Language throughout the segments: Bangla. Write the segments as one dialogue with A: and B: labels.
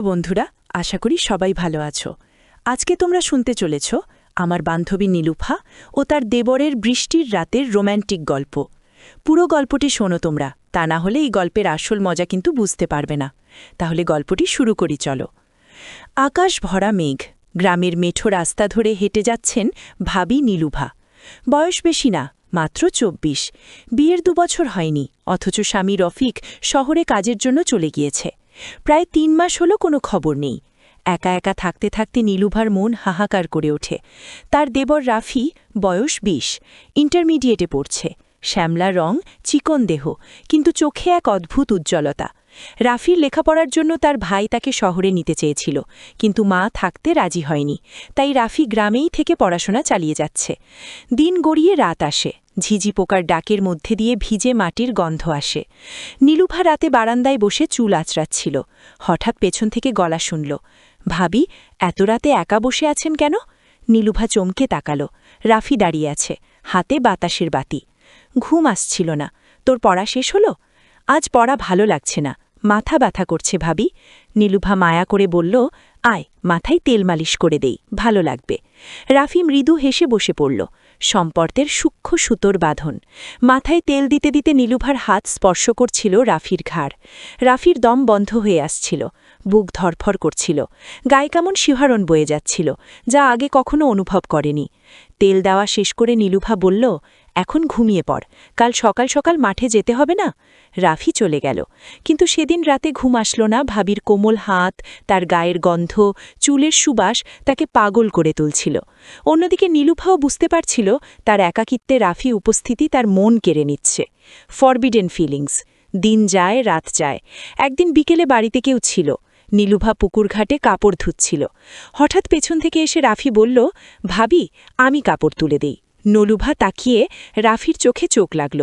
A: বন্ধুরা, আশা করি সবাই ভালো আছো। আজকে তোমরা শুনতে চলেছ আমার বান্ধবী নীলুফা ও তার দেবরের বৃষ্টির রাতের রোম্যান্টিক গল্প। পুরো গল্পটি শোনো তোমরা, তা না হলে এই গল্পের আসল মজা কিন্তু বুঝতে পারবে না। তাহলে গল্পটি শুরু করি চলো। আকাশ ভরা মেঘ, গ্রামের মেঠো রাস্তা ধরে হেঁটে যাচ্ছেন ভাবি নীলুফা। বয়স বেশি না, মাত্র ২৪। বিয়ের ২ বছর হয়নি, অথচ স্বামী রফিক শহরে কাজের জন্য চলে গিয়েছে। প্রায় ৩ মাস হলো কোনো খবর নেই। একা একা থাকতে থাকতে নীলুভার মন হাহাকার করে ওঠে। তার দেবর রাফি, বয়স ২০, ইন্টারমিডিয়েটে পড়ছে। শ্যামলা রং, চিকন দেহ, কিন্তু চোখে এক অদ্ভুত উজ্জ্বলতা। রাফির লেখাপড়ার জন্য তার ভাই তাকে শহরে নিতে চেয়েছিল, কিন্তু মা থাকতে রাজি হয়নি। তাই রাফি গ্রামেই থেকে পড়াশোনা চালিয়ে যাচ্ছে। দিন গড়িয়ে রাত আসে, ঝিঝি পোকার ডাকের মধ্যে দিয়ে ভিজে মাটির গন্ধ আসে। নীলুফা রাতে বারান্দায় বসে চুল আঁচড়াচ্ছিল। হঠাৎ পেছন থেকে গলা শুনল, ভাবি, এত রাতে একা বসে আছেন কেন? নীলুফা চমকে তাকালো। রাফি দাঁড়িয়ে আছে, হাতে বাতাসের বাতি। ঘুম আসছিল না। তোর পড়া শেষ হলো? আজ পড়া ভালো লাগছে না, মাথা ব্যথা করছে ভাবি। নীলুফা মায়া করে বলল, আয়, মাথায় তেল মালিশ করে দেই, ভালো লাগবে। রাফি মৃদু হেসে বসে পড়ল। সম্পর্কের সূক্ষ্ম সুতোর বাঁধন। মাথায় তেল দিতে দিতে নীলুফার হাত স্পর্শ করছিল রাফির ঘাড়। রাফির দম বন্ধ হয়ে আসছিল, বুক ধরফর করছিল, গায়ে কেমন শিহরণ বয়ে যাচ্ছিল, যা আগে কখনো অনুভব করেনি। তেল দেওয়া শেষ করে নীলুফা বলল, এখন ঘুমিয়ে পড়, কাল সকাল সকাল মাঠে যেতে হবে না? রাফি চলে গেল, কিন্তু সেদিন রাতে ঘুম আসল না। ভাবির কোমল হাত, তার গায়ের গন্ধ, চুলের সুবাস তাকে পাগল করে তুলছিল। অন্যদিকে নীলুফাও বুঝতে পারছিল তার একাকিত্বে রাফি উপস্থিতি তার মন কেড়ে নিচ্ছে। Forbidden feelings. দিন যায়, রাত যায়। একদিন বিকেলে বাড়িতে কেউ ছিল। নীলুফা পুকুরঘাটে কাপড় ধুচ্ছিল। হঠাৎ পেছন থেকে এসে রাফি বলল, ভাবি, আমি কাপড় তুলে দেই। নীলুফা তাকিয়ে রাফির চোখে চোখ লাগল।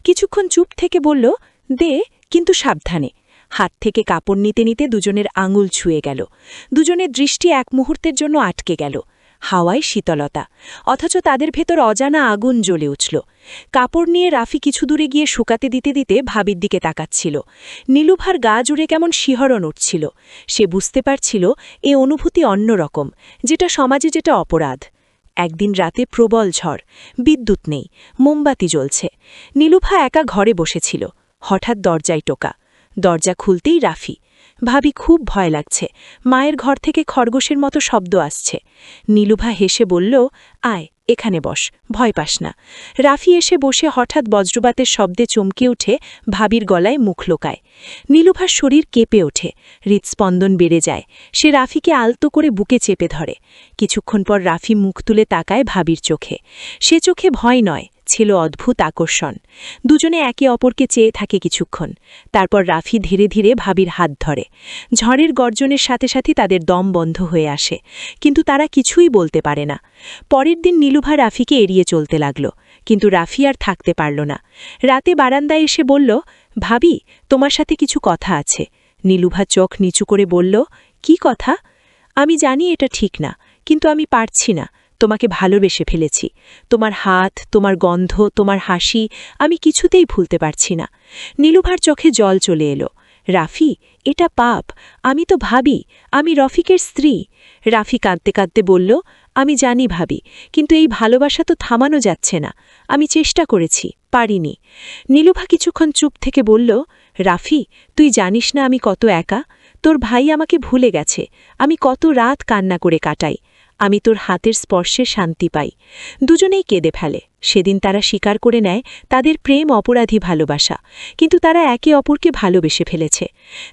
A: কিছুক্ষণ চুপ থেকে বলল, দে, কিন্তু সাবধানে। হাত থেকে কাপড় নিতে নিতে দুজনের আঙুল ছুঁয়ে গেল। দুজনের দৃষ্টি এক মুহূর্তের জন্য আটকে গেল। হাওয়ায় শীতলতা, অথচ তাদের ভেতর অজানা আগুন জ্বলে উঠল। কাপড় নিয়ে রাফি কিছু দূরে গিয়ে শুকাতে দিতে দিতে ভাবির দিকে তাকাচ্ছিল। নীলুফার গা জুড়ে কেমন শিহরণ উঠছিল। সে বুঝতে পারছিল এ অনুভূতি অন্যরকম, যেটা সমাজে যেটা অপরাধ। একদিন রাতে প্রবল ঝড়, বিদ্যুৎ নেই, মোমবাতি জ্বলছে। নীলুফা একা ঘরে বসেছিল। হঠাৎ দরজায় টোকা। দরজা খুলতেই রাফি। ভাবি, খুব ভয় লাগছে, মায়ের ঘর থেকে খরগোশের মতো শব্দ আসছে। নীলুফা হেসে বলল, আয়, এখানে বস, ভয় পাস না। রাফি এসে বসে হঠাৎ বজ্রপাতের শব্দে চমকে উঠে ভাবির গলায় মুখ লোকায়। নীলুফার শরীর কেঁপে ওঠে, হৃৎস্পন্দন বেড়ে যায়। সে রাফিকে আলতো করে বুকে চেপে ধরে। কিছুক্ষণ পর রাফি মুখ তুলে তাকায় ভাবির চোখে। সে চোখে ভয় নয়, ছিল অদ্ভুত আকর্ষণ। দুজনে একে অপরকে চেয়ে থাকে কিছুক্ষণ। তারপর রাফি ধীরে ধীরে ভাবির হাত ধরে। ঝড়ের গর্জনের সাথে সাথে তাদের দম বন্ধ হয়ে আসে, কিন্তু তারা কিছুই বলতে পারে না। পরের দিন নীলুফা রাফিকে এড়িয়ে চলতে লাগল, কিন্তু রাফি আর থাকতে পারল না। রাতে বারান্দায় এসে বলল, ভাবি, তোমার সাথে কিছু কথা আছে। নীলুফা চোখ নিচু করে বলল, কি কথা? আমি জানি এটা ঠিক না, কিন্তু আমি পারছি না। তোমাকে ভালোবেসে ফেলেছি। তোমার হাত, তোমার গন্ধ, তোমার হাসি আমি কিছুতেই ভুলতে পারছি না। নীলুফার চোখে জল চলে এলো। রাফি, এটা পাপ। আমি তো ভাবি, আমি রফিকের স্ত্রী। রাফি কাঁদতে কাঁদতে বলল, আমি জানি ভাবি, কিন্তু এই ভালোবাসা তো থামানো যাচ্ছে না। আমি চেষ্টা করেছি, পারিনি। নীলুফা কিছুক্ষণ চুপ থেকে বলল, রাফি, তুই জানিস না আমি কত একা? তোর ভাই আমাকে ভুলে গেছে। আমি কত রাত কান্না করে কাটাই। আমি তোর হাতের স্পর্শে শান্তি পাই। দুজনেই কেঁদে ফেলে। সেদিন তারা স্বীকার করে নেয় তাদের প্রেম অপরাধী ভালোবাসা, কিন্তু তারা একে অপরকে ভালোবেসে ফেলেছে।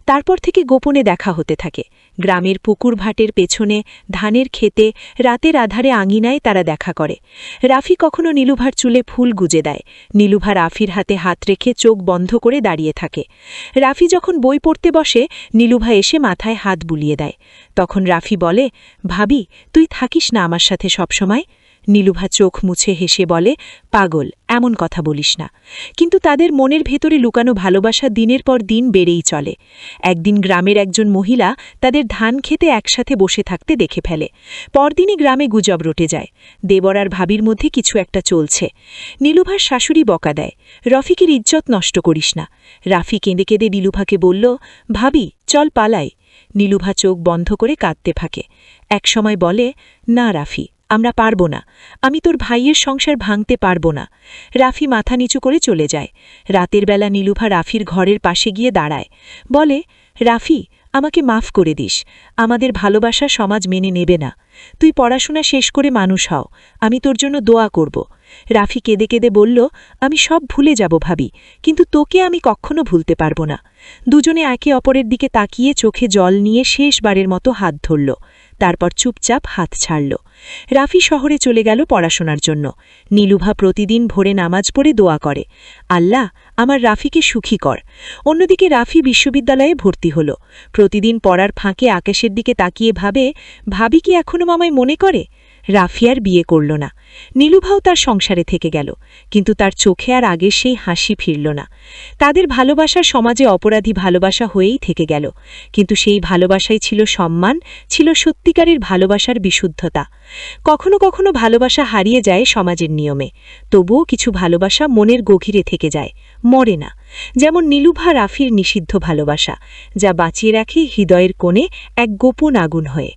A: তারপর থেকে গোপনে দেখা হতে থাকে। গ্রামের পুকুর ভাটের পেছনে, ধানের খেতে, রাতের আধারে আঙিনায় তারা দেখা করে। রাফি কখনো নীলুভার চুলে ফুল গুজে দেয়। নীলুভা রাফির হাতে হাত রেখে চোখ বন্ধ করে দাঁড়িয়ে থাকে। রাফি যখন বই পড়তে বসে, নীলুভা এসে মাথায় হাত বুলিয়ে দেয়। তখন রাফি বলে, ভাবি, তুই থাকিস না আমার সাথে সবসময়? নীলুভা চোখ মুছে হেসে বলে, পাগল, এমন কথা বলিস না। কিন্তু তাদের মনের ভেতরে লুকানো ভালোবাসা দিনের পর দিন বেড়েই চলে। একদিন গ্রামের একজন মহিলা তাদের ধান খেতে একসাথে বসে থাকতে দেখে ফেলে। পরদিনই গ্রামে গুজব রটে যায়, দেবর আর ভাবির মধ্যে কিছু একটা চলছে। নীলুভার শাশুড়ি বকা দেয়, রফিকের ইজ্জত নষ্ট করিস না। রাফি কেঁদে কেঁদে নীলুভাকে বলল, ভাবি, চল পালাই। নীলুভা চোখ বন্ধ করে কাঁদতে থাকে। একসময় বলে, না রাফি, আমরা পারব না, আমি তোর ভাইয়ের সংসার ভাঙতে পারব না। রাফি মাথা নিচু করে চলে যায়। রাতের বেলা নীলুভা রাফির ঘরের পাশে গিয়ে দাঁড়ায়, বলে, রাফি, আমাকে মাফ করে দিস, আমাদের ভালোবাসা সমাজ মেনে নেবে না। তুই পড়াশোনা শেষ করে মানুষ হও, আমি তোর জন্য দোয়া করব। রাফি কেঁদে কেঁদে বলল, আমি সব ভুলে যাব ভাবি, কিন্তু তোকে আমি কখনো ভুলতে পারব না। দুজনে একে অপরের দিকে তাকিয়ে চোখে জল নিয়ে শেষবারের মতো হাত ধরল, তারপর চুপচাপ হাত ছাড়ল। রাফি শহরে চলে গেল পড়াশোনার জন্য। নীলুভা প্রতিদিন ভোরে নামাজ পড়ে দোয়া করে, আল্লাহ, আমার রাফিকে সুখী কর। অন্যদিকে রাফি বিশ্ববিদ্যালয়ে ভর্তি হল। প্রতিদিন পড়ার ফাঁকে আকাশের দিকে তাকিয়ে ভাবে, ভাবি কি এখনো আমায় মনে করে? রাফি আর বিয়ে করল না। নীলুভাও তার সংসারে থেকে গেল, কিন্তু তার চোখে আর আগের সেই হাসি ফিরল না। তাদের ভালোবাসা সমাজে অপরাধী ভালোবাসা হয়েই থেকে গেল, কিন্তু সেই ভালোবাসাই ছিল সম্মান, ছিল সত্যিকারের ভালোবাসার বিশুদ্ধতা। কখনো কখনো ভালোবাসা হারিয়ে যায় সমাজের নিয়মে, তবুও কিছু ভালোবাসা মনের গভীরে থেকে যায়, মরে না। যেমন নীলুভা রাফির নিষিদ্ধ ভালোবাসা, যা বাঁচিয়ে রাখে হৃদয়ের কোণে এক গোপন আগুন হয়ে।